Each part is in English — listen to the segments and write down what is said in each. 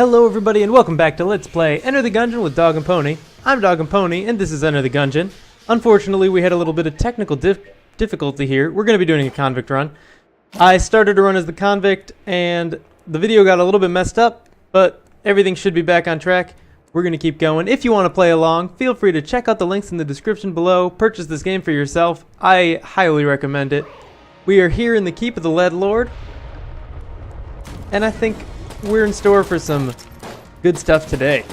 Hello everybody and welcome back to Let's Play Enter the Gungeon with DogAndPony. I'm DogAndPony and this is Enter the Gungeon. Unfortunately, we had a little bit of technical difficulty here. We're going to be doing a convict run. I started to run as the convict and the video got a little bit messed up, but everything should be back on track. We're going to keep going. If you want to play along, feel free to check out the links in the description below. Purchase this game for yourself. I highly recommend it. We are here in the Keep of the Lead Lord, and I think we're in store for some good stuff today.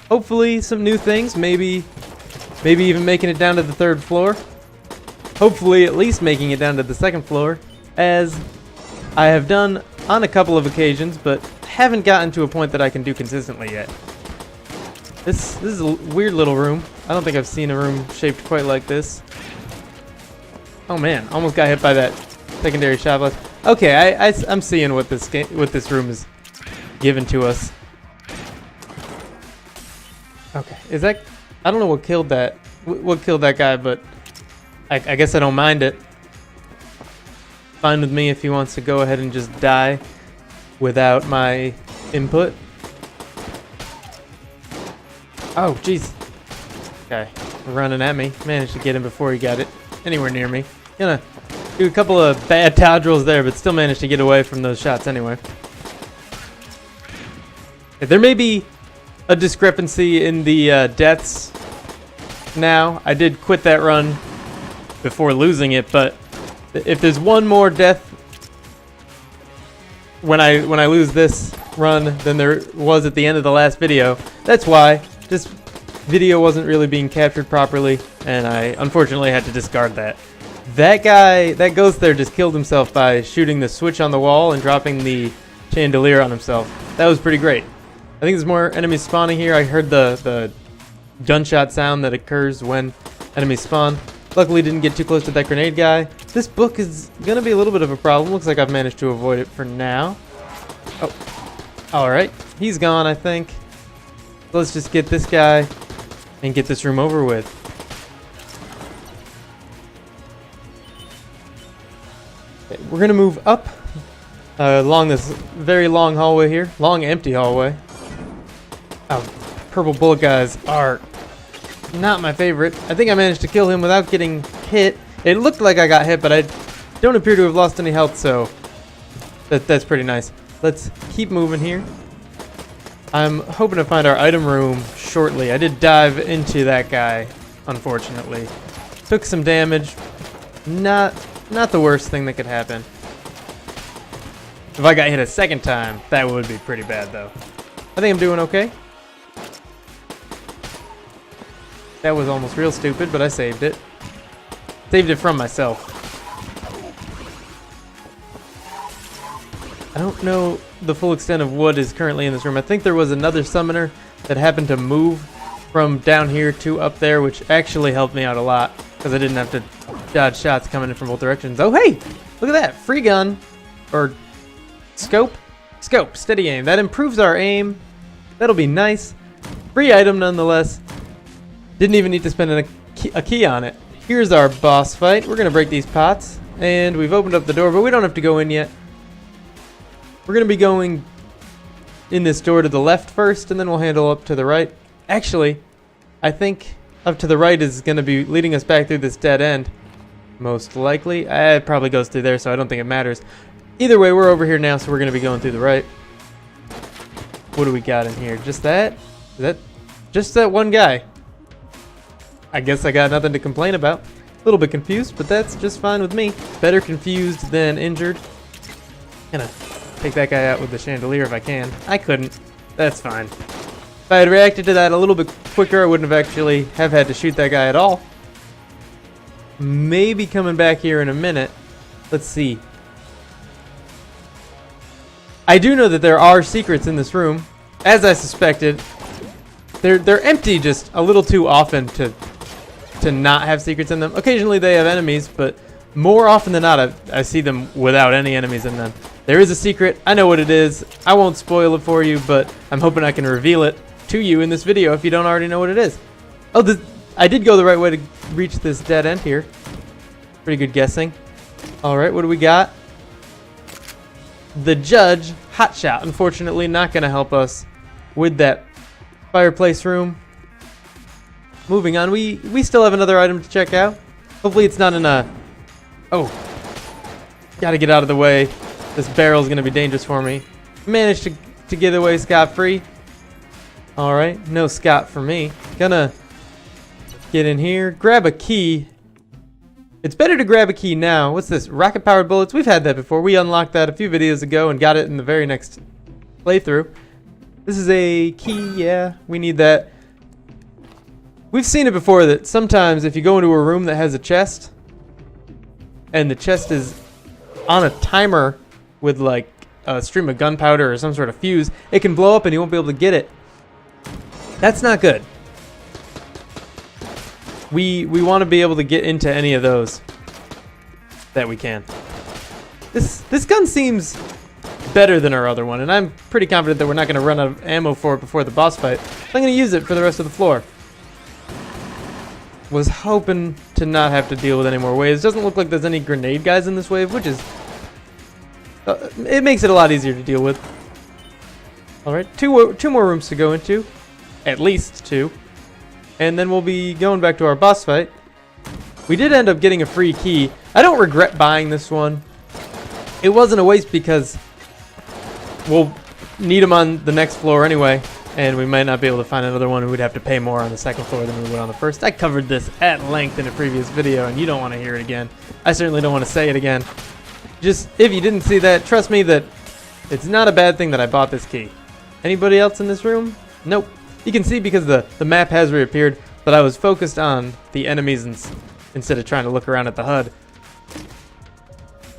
Hopefully some new things, maybe even making it down to the 3rd floor. Hopefully at least making it down to the 2nd floor, as I have done on a couple of occasions, but haven't gotten to a point that I can do consistently yet. This is a weird little room. I don't think I've seen a room shaped quite like this. Oh man, almost got hit by that secondary shot blast. Okay, I'm seeing what this room is given to us. Okay, is that? I don't know what killed that. What killed that guy, but I guess I don't mind it. Fine with me if he wants to go ahead and just die without my input. Oh, jeez. Okay, running at me. Managed to get him before he got it anywhere near me. Gonna do a couple of bad dodge rolls there, but still managed to get away from those shots anyway. There may be a discrepancy in the deaths now. I did quit that run before losing it, but if there's one more death when I lose this run than there was at the end of the last video, that's why. This video wasn't really being captured properly, and I unfortunately had to discard that. That guy, that ghost there, just killed himself by shooting the switch on the wall and dropping the chandelier on himself. That was pretty great. I think there's more enemies spawning here. I heard the gunshot sound that occurs when enemies spawn. Luckily didn't get too close to that grenade guy. This book is going to be a little bit of a problem. Looks like I've managed to avoid it for now. Oh, alright. He's gone, I think. Let's just get this guy and get this room over with. We're going to move up along this very long hallway here. Long, empty hallway. Oh, purple bullet guys are not my favorite. I think I managed to kill him without getting hit. It looked like I got hit, but I don't appear to have lost any health, so that's pretty nice. Let's keep moving here. I'm hoping to find our item room shortly. I did dive into that guy, unfortunately. Took some damage. Not the worst thing that could happen. If I got hit a second time, that would be pretty bad, though. I think I'm doing okay. That was almost real stupid, but I saved it. Saved it from myself. I don't know the full extent of what is currently in this room. I think there was another summoner that happened to move from down here to up there, which actually helped me out a lot, because I didn't have to dodge shots coming in from both directions. Oh, hey! Look at that! Free gun. Or scope? Scope. Steady aim. That improves our aim. That'll be nice. Free item nonetheless. Didn't even need to spend a key on it. Here's our boss fight. We're going to break these pots. And we've opened up the door, but we don't have to go in yet. We're going to be going in this door to the left first, and then we'll handle up to the right. Actually, I think up to the right is going to be leading us back through this dead end. Most likely. It probably goes through there, so I don't think it matters. Either way, we're over here now, so we're going to be going through the right. What do we got in here? Just that? Is that just that one guy? I guess I got nothing to complain about. A little bit confused, but that's just fine with me. Better confused than injured. Gonna take that guy out with the chandelier if I can. I couldn't. That's fine. If I had reacted to that a little bit quicker, I wouldn't have actually had to shoot that guy at all. Maybe coming back here in a minute. Let's see. I do know that there are secrets in this room, as I suspected. They're empty just a little too often to not have secrets in them. Occasionally they have enemies, but more often than not I see them without any enemies in them. There is a secret. I know what it is. I won't spoil it for you, but I'm hoping I can reveal it to you in this video if you don't already know what it is. Oh, I did go the right way to reach this dead end here. Pretty good guessing. Alright, what do we got? The judge hot shot. Unfortunately, not going to help us with that fireplace room. Moving on, we still have another item to check out. Hopefully it's not in a... Oh. Gotta get out of the way. This barrel's going to be dangerous for me. Managed to get away scot-free. Alright, no scot for me. Gonna get in here. Grab a key. It's better to grab a key now. What's this? Rocket-powered bullets? We've had that before. We unlocked that a few videos ago and got it in the very next playthrough. This is a key, yeah. We need that. We've seen it before that sometimes if you go into a room that has a chest and the chest is on a timer with like a stream of gunpowder or some sort of fuse, it can blow up and you won't be able to get it. That's not good. We want to be able to get into any of those that we can. This gun seems better than our other one, and I'm pretty confident that we're not going to run out of ammo for it before the boss fight. I'm going to use it for the rest of the floor. Was hoping to not have to deal with any more waves. Doesn't look like there's any grenade guys in this wave, which is... it makes it a lot easier to deal with. Alright, two more rooms to go into. At least 2. And then we'll be going back to our boss fight. We did end up getting a free key. I don't regret buying this one. It wasn't a waste because we'll need them on the next floor anyway. And we might not be able to find another one, and we'd have to pay more on the second floor than we would on the first. I covered this at length in a previous video, and you don't want to hear it again. I certainly don't want to say it again. Just, if you didn't see that, trust me that it's not a bad thing that I bought this key. Anybody else in this room? Nope. You can see because the map has reappeared, but I was focused on the enemies instead of trying to look around at the HUD.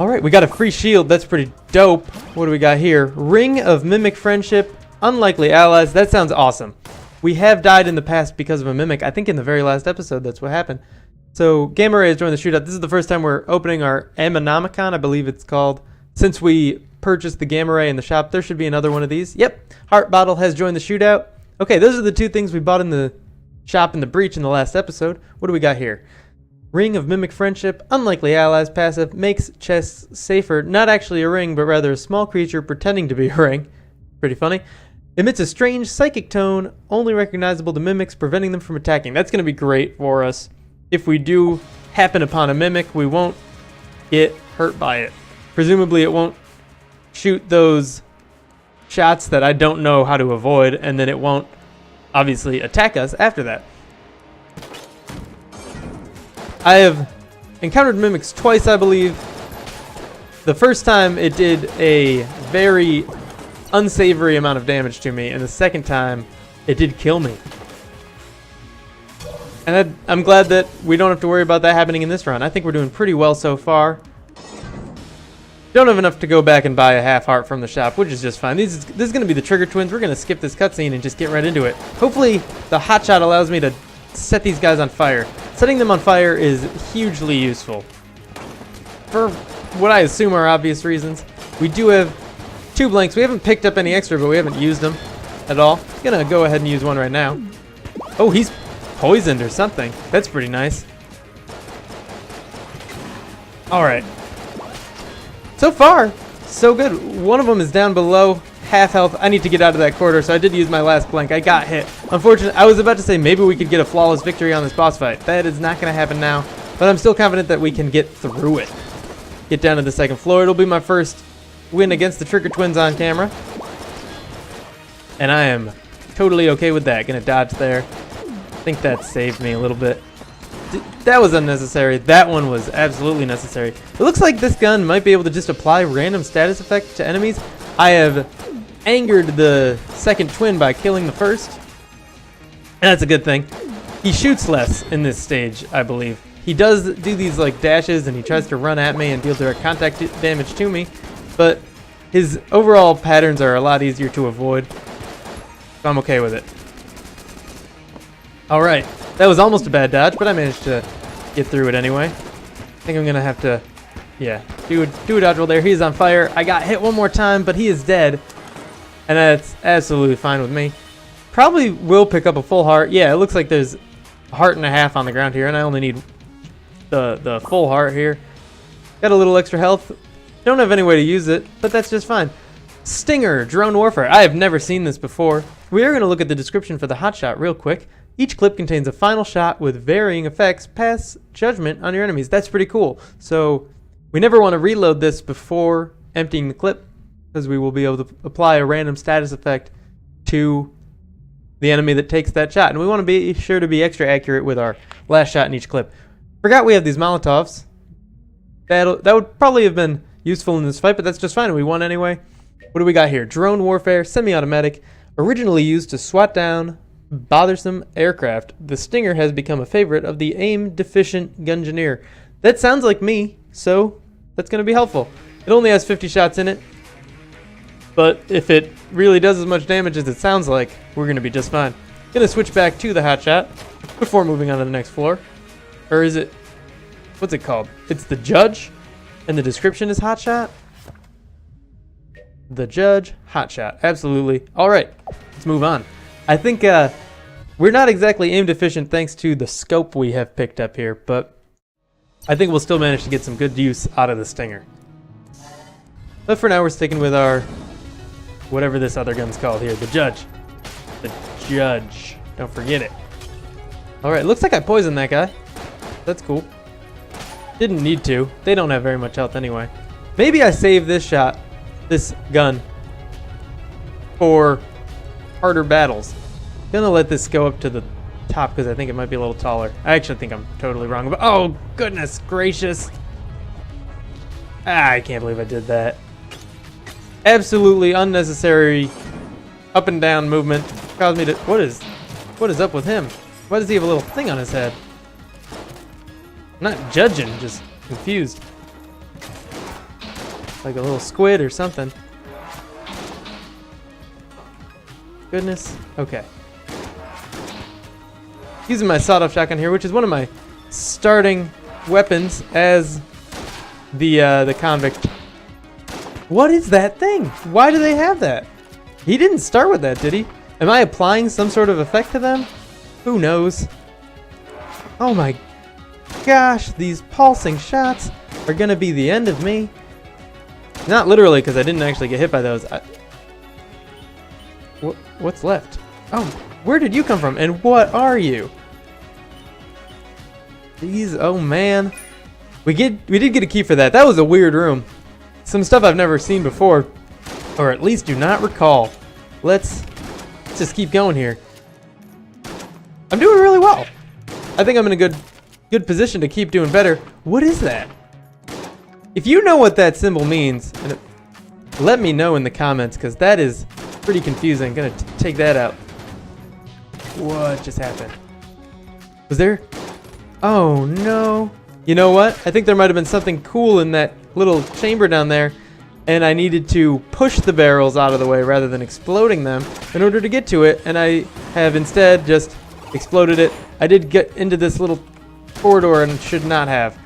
Alright, we got a free shield. That's pretty dope. What do we got here? Ring of Mimic Friendship. Unlikely allies. That sounds awesome. We have died in the past because of a mimic. I think in the very last episode that's what happened. So Gamma Ray has joined the shootout. This is the first time we're opening our Ammonomicon, I believe it's called. Since we purchased the Gamma Ray in the shop, there should be another one of these. Yep. Heart Bottle has joined the shootout. Okay, those are the 2 things we bought in the shop in the breach in the last episode. What do we got here? Ring of Mimic Friendship. Unlikely allies passive. Makes chests safer. Not actually a ring, but rather a small creature pretending to be a ring. Pretty funny. Emits a strange psychic tone, only recognizable to mimics, preventing them from attacking. That's going to be great for us. If we do happen upon a mimic, we won't get hurt by it. Presumably it won't shoot those shots that I don't know how to avoid, and then it won't obviously attack us after that. I have encountered mimics twice, I believe. The first time it did a very unsavory amount of damage to me, and the second time it did kill me. And I'm glad that we don't have to worry about that happening in this run. I think we're doing pretty well so far. Don't have enough to go back and buy a half heart from the shop, which is just fine. This is going to be the Trigger Twins. We're going to skip this cutscene and just get right into it. Hopefully the hotshot allows me to set these guys on fire. Setting them on fire is hugely useful. For what I assume are obvious reasons. We do have 2 blanks. We haven't picked up any extra, but we haven't used them at all. I'm going to go ahead and use one right now. Oh, he's poisoned or something. That's pretty nice. Alright. So far, so good. One of them is down below half health. I need to get out of that corridor, so I did use my last blank. I got hit. Unfortunately, I was about to say maybe we could get a flawless victory on this boss fight. That is not going to happen now, but I'm still confident that we can get through it. Get down to the second floor. It'll be my first win against the Trigger Twins on camera. And I am totally okay with that. Gonna dodge there. I think that saved me a little bit. That was unnecessary. That one was absolutely necessary. It looks like this gun might be able to just apply random status effect to enemies. I have angered the second twin by killing the first. And that's a good thing. He shoots less in this stage, I believe. He does do these like dashes and he tries to run at me and deal direct contact damage to me. But his overall patterns are a lot easier to avoid. So I'm okay with it. Alright. That was almost a bad dodge, but I managed to get through it anyway. I think I'm going to have to, yeah, do a dodge roll there. He's on fire. I got hit one more time, but he is dead. And that's absolutely fine with me. Probably will pick up a full heart. Yeah, it looks like there's a heart and a half on the ground here, and I only need the full heart here. Got a little extra health. Don't have any way to use it, but that's just fine. Stinger, drone warfare. I have never seen this before. We are going to look at the description for the hot shot real quick. Each clip contains a final shot with varying effects. Pass judgment on your enemies. That's pretty cool. So we never want to reload this before emptying the clip, because we will be able to apply a random status effect to the enemy that takes that shot. And we want to be sure to be extra accurate with our last shot in each clip. Forgot we have these Molotovs. That would probably have been useful in this fight, but that's just fine. We won anyway. What do we got here? Drone warfare, semi-automatic. Originally used to swat down bothersome aircraft, the Stinger has become a favorite of the aim-deficient Gungeoneer. That sounds like me, so that's going to be helpful. It only has 50 shots in it, but if it really does as much damage as it sounds like, we're going to be just fine. Going to switch back to the hot shot before moving on to the next floor. Or is it... what's it called? It's the Judge, and the description is hot shot? The Judge, hot shot. Absolutely. All right, let's move on. I think we're not exactly aim deficient thanks to the scope we have picked up here, but I think we'll still manage to get some good use out of the Stinger. But for now, we're sticking with our, whatever this other gun's called here, the Judge. The Judge. Don't forget it. All right, looks like I poisoned that guy. That's cool. Didn't need to. They don't have very much health anyway. Maybe I save this shot, this gun, for harder battles. Gonna let this go up to the top because I think it might be a little taller. I actually think I'm totally wrong. But oh, goodness gracious. I can't believe I did that. Absolutely unnecessary up and down movement. Caused me to... What is up with him? Why does he have a little thing on his head? I'm not judging, just confused. Like a little squid or something. Goodness. Okay. Using my sawed-off shotgun here, which is one of my starting weapons as the convict. What is that thing? Why do they have that? He didn't start with that, did he? Am I applying some sort of effect to them? Who knows? Oh my gosh, these pulsing shots are gonna be the end of me. Not literally, because I didn't actually get hit by those. What's left? Oh, where did you come from? And what are you? These, oh man. We did get a key for that. That was a weird room. Some stuff I've never seen before, or at least do not recall. Let's just keep going here. I'm doing really well. I think I'm in a good position to keep doing better. What is that? If you know what that symbol means, let me know in the comments, because that is pretty confusing. Gonna take that out. What just happened? Was there? Oh no. You know what? I think there might have been something cool in that little chamber down there, and I needed to push the barrels out of the way rather than exploding them in order to get to it, and I have instead just exploded it. I did get into this little corridor and should not have.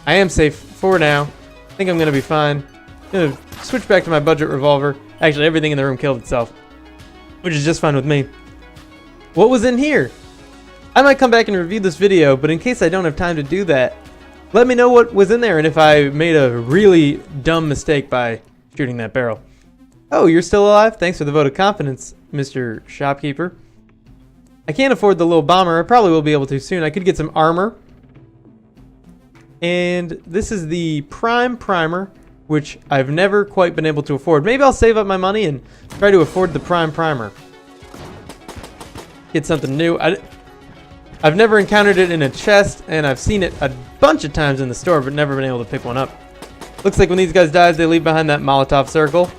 I am safe for now. I think I'm gonna be fine. I'm gonna switch back to my budget revolver. Actually, everything in the room killed itself, which is just fine with me. What was in here? I might come back and review this video, but in case I don't have time to do that, let me know what was in there and if I made a really dumb mistake by shooting that barrel. Oh, you're still alive? Thanks for the vote of confidence, Mr. Shopkeeper. I can't afford the little bomber. I probably will be able to soon. I could get some armor. And this is the Prime Primer, which I've never quite been able to afford. Maybe I'll save up my money and try to afford the Prime Primer. Get something new. I've never encountered it in a chest, and I've seen it a bunch of times in the store, but never been able to pick one up. Looks like when these guys die, they leave behind that Molotov circle.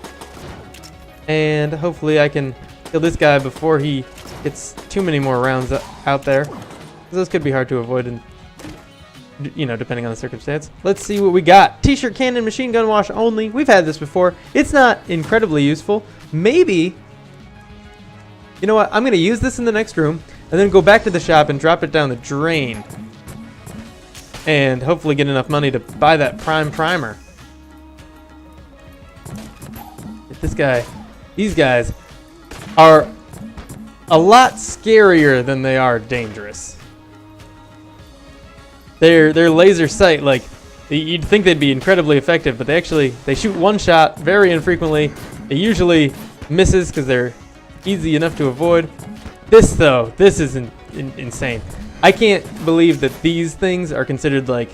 And hopefully I can kill this guy before he gets too many more rounds out there. Those could be hard to avoid, and you know, depending on the circumstance. Let's see what we got. T-shirt cannon, machine gun wash only. We've had this before. It's not incredibly useful. Maybe, you know what? I'm going to use this in the next room and then go back to the shop and drop it down the drain. And hopefully get enough money to buy that Prime Primer. This guy, these guys are a lot scarier than they are dangerous. Their laser sight, like, you'd think they'd be incredibly effective, but they shoot one shot very infrequently, It usually misses because they're easy enough to avoid. This though, this is insane. I can't believe that these things are considered like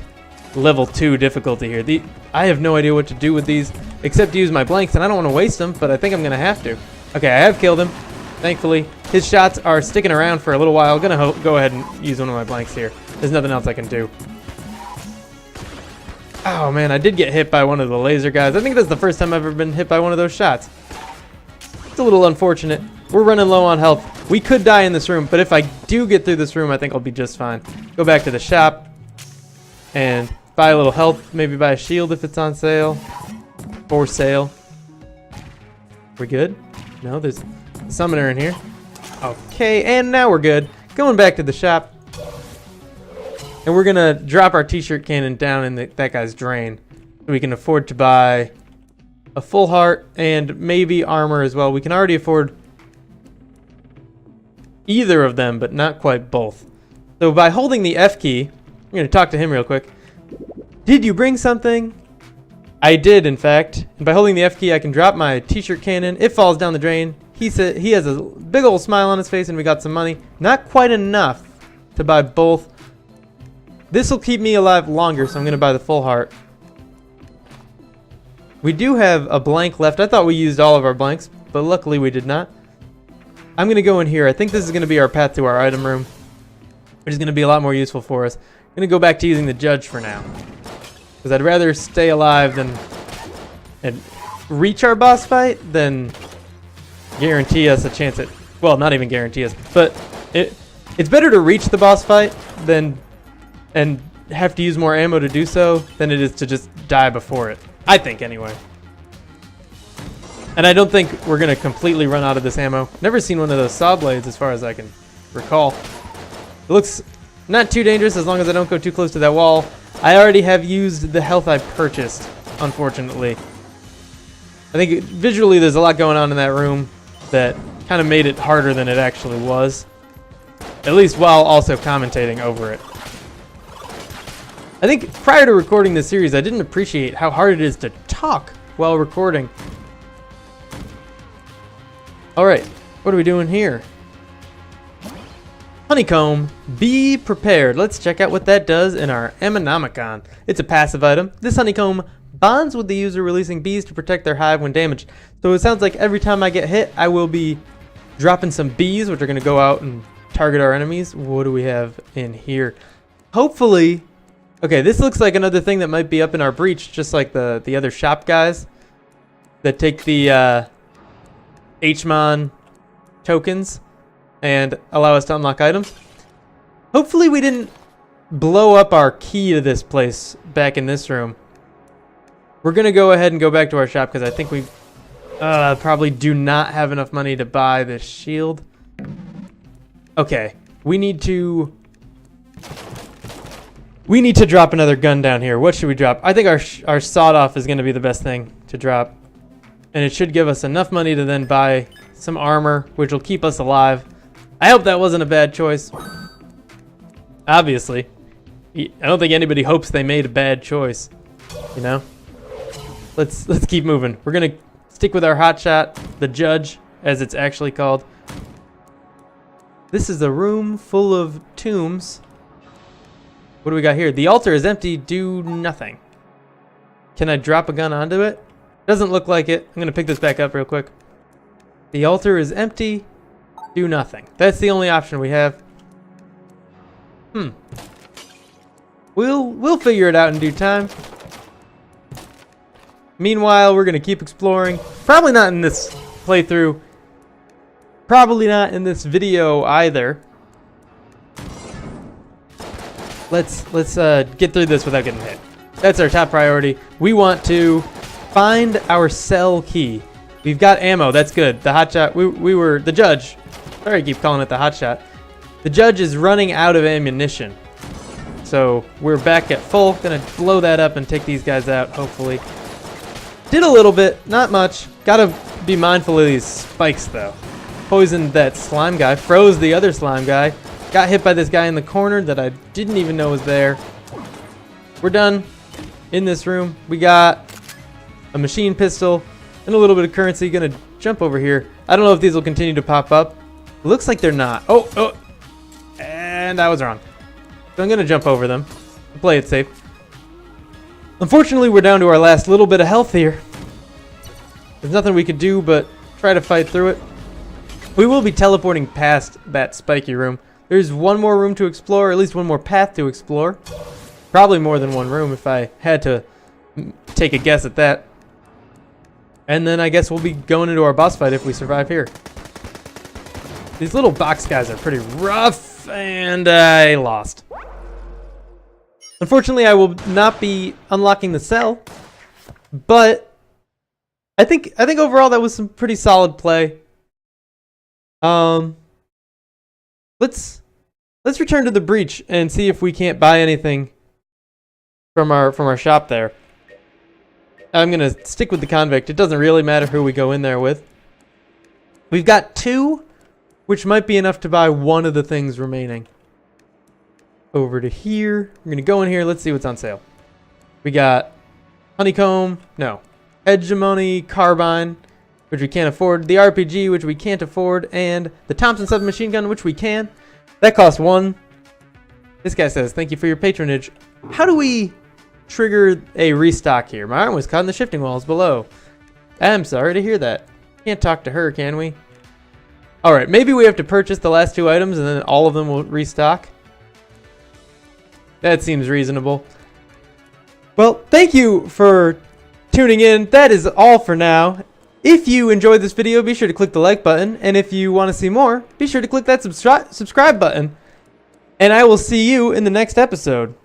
level 2 difficulty here. I have no idea what to do with these except to use my blanks, and I don't want to waste them, but I think I'm gonna have to. Okay, I have killed him, thankfully. His shots are sticking around for a little while. I'm gonna go ahead and use one of my blanks here. There's nothing else I can do. Oh man, I did get hit by one of the laser guys. I think that's the first time I've ever been hit by one of those shots. It's a little unfortunate. We're running low on health. We could die in this room, but if I do get through this room, I think I'll be just fine. Go back to the shop and buy a little health. Maybe buy a shield if it's on sale. For sale. We good? No, there's a summoner in here. Okay, and now we're good. Going back to the shop. And we're gonna drop our t-shirt cannon down in that guy's drain. So we can afford to buy a full heart and maybe armor as well. We can already afford either of them, but not quite both. So by holding the F key, I'm gonna talk to him real quick. Did you bring something? I did, in fact. And by holding the F key, I can drop my t-shirt cannon. It falls down the drain. He said he has a big old smile on his face, and we got some money. Not quite enough to buy both. This will keep me alive longer, so I'm going to buy the full heart. We do have a blank left. I thought we used all of our blanks, but luckily we did not. I'm going to go in here. I think this is going to be our path to our item room, which is going to be a lot more useful for us. I'm going to go back to using the judge for now, because I'd rather stay alive and reach our boss fight than guarantee us a chance at... Well, not even guarantee us, but it's better to reach the boss fight and have to use more ammo to do so than it is to just die before it. I think, anyway. And I don't think we're going to completely run out of this ammo. Never seen one of those saw blades as far as I can recall. It looks not too dangerous as long as I don't go too close to that wall. I already have used the health I purchased, unfortunately. I think visually there's a lot going on in that room that kind of made it harder than it actually was. At least while also commentating over it. I think prior to recording this series, I didn't appreciate how hard it is to talk while recording. Alright, what are we doing here? Honeycomb, be prepared. Let's check out what that does in our Emonomicon. It's a passive item. This honeycomb bonds with the user, releasing bees to protect their hive when damaged. So it sounds like every time I get hit, I will be dropping some bees, which are going to go out and target our enemies. What do we have in here? Hopefully... Okay, this looks like another thing that might be up in our breach, just like the other shop guys that take the HMON tokens and allow us to unlock items. Hopefully we didn't blow up our key to this place back in this room. We're going to go ahead and go back to our shop because I think we probably do not have enough money to buy this shield. Okay, we need to drop another gun down here. What should we drop? I think our sawed-off is going to be the best thing to drop. And it should give us enough money to then buy some armor, which will keep us alive. I hope that wasn't a bad choice. Obviously. I don't think anybody hopes they made a bad choice. You know? Let's keep moving. We're going to stick with our hotshot, the judge, as it's actually called. This is a room full of tombs. What do we got here? The altar is empty. Do nothing. Can I drop a gun onto it? Doesn't look like it. I'm going to pick this back up real quick. The altar is empty. Do nothing. That's the only option we have. We'll figure it out in due time. Meanwhile, we're going to keep exploring. Probably not in this playthrough. Probably not in this video either. Let's get through this without getting hit. That's our top priority. We want to find our cell key. We've got ammo. That's good. The hotshot. We were the judge. Sorry, I keep calling it the hotshot. The judge is running out of ammunition, so we're back at full. Gonna blow that up and take these guys out. Hopefully, did a little bit, not much. Gotta be mindful of these spikes though. Poisoned that slime guy. Froze the other slime guy. Got hit by this guy in the corner that I didn't even know was there. We're done in this room. We got a machine pistol, and a little bit of currency. Gonna jump over here. I don't know if these will continue to pop up. Looks like they're not. Oh, and I was wrong. So I'm gonna jump over them. Play it safe. Unfortunately, we're down to our last little bit of health here. There's nothing we could do but try to fight through it. We will be teleporting past that spiky room. There's one more room to explore, at least one more path to explore. Probably more than one room if I had to take a guess at that. And then I guess we'll be going into our boss fight if we survive here. These little box guys are pretty rough, and I lost. Unfortunately, I will not be unlocking the cell, but I think overall that was some pretty solid play. Let's return to the breach and see if we can't buy anything from our shop there. I'm gonna stick with the convict. It doesn't really matter who we go in there with. We've got 2, which might be enough to buy one of the things remaining. Over to here. We're gonna go in here. Let's see what's on sale. We got honeycomb, no, hegemony, carbine, which we can't afford, the RPG, which we can't afford, and the Thompson submachine gun, which we can. That costs 1. This guy says, "Thank you for your patronage." How do we trigger a restock here? My arm was caught in the shifting walls below. I'm sorry to hear that. Can't talk to her, can we? All right, maybe we have to purchase the last 2 items and then all of them will restock. That seems reasonable. Well, thank you for tuning in. That is all for now. If you enjoyed this video, be sure to click the like button. And if you want to see more, be sure to click that subscribe button. And I will see you in the next episode.